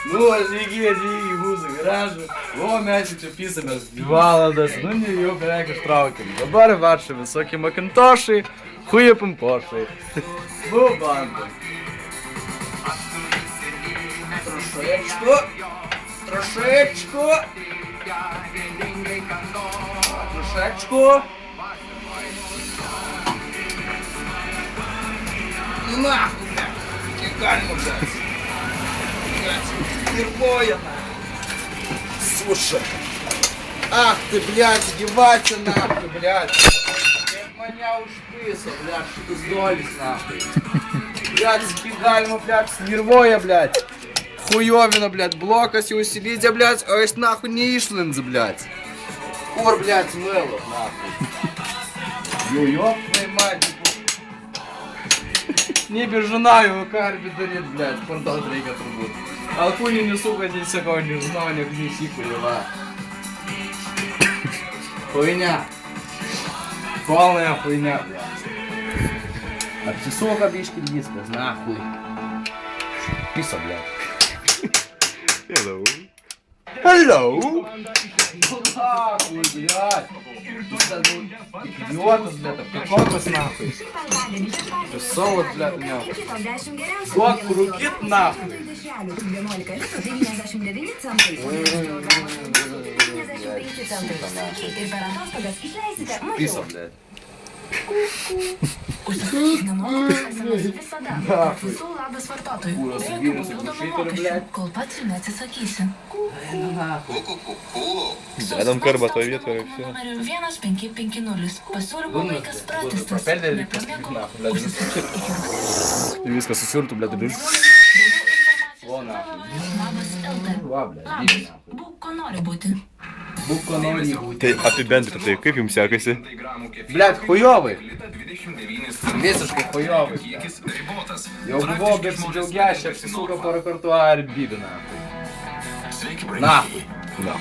Nu, atvykiai į mūsų garažą, o mes čia pysamės 2 valandas, nu ne jau beveik ištraukėm. Dabar varšą visokie makintošai, chuja pampošai. Nu, banda. Troszeczku, troszeczku. Troszeczku. Ну нахуй, блядь. Текально, блядь. Впервые, слушай. Ах ты, блядь, сгибаться нахуй, блядь. Как меня уж писал, блядь, что ты сдолись нахуй. Блядь, сгибально, блядь, впервые, блядь. Хуёвина, блядь, блокость и усилите, блядь, а есть нахуй не ишлинзы, блядь. Кур, блядь, мыло, нахуй. Ёб твою мать. Не бежунаю, карби дарит, блядь, фронтал трейка трубут. Алкуни не сука, здесь всякого не знал, не гнеси, хуева. Хуйня. Полная хуйня, блядь. А ты сука, бички, диска, нахуй. Писа, блядь. Hello. Hello. Нахуй, блядь. Идиотус, блядь, кокос, нахуй. Соус, блядь, меня. Вот, рукит, нахуй. Писа, блядь. Užsisakykite nuolaidas visada. Visų labas vartotojų. Be jokių papildomų mokesčių, kol pats jų neatsisakysi. Dedam karbą toje vietoje ir все. Numeriu 1550. Pasiūlymo laikas pratęstas. Nepamėgau. Užsisakykite iki И виска сосюрту, блядь, и Daugiau informacijos labas LT. Labas. Būk, ko nori būti. Буква ноль. Tai apibendrintai, kaip jums sekasi? Блядь, хуёвый. Visiškai хуёвый. Jau buvau besidžiaugiąs, čia apsisuko porą kartų ar bybina. Nahui. Na.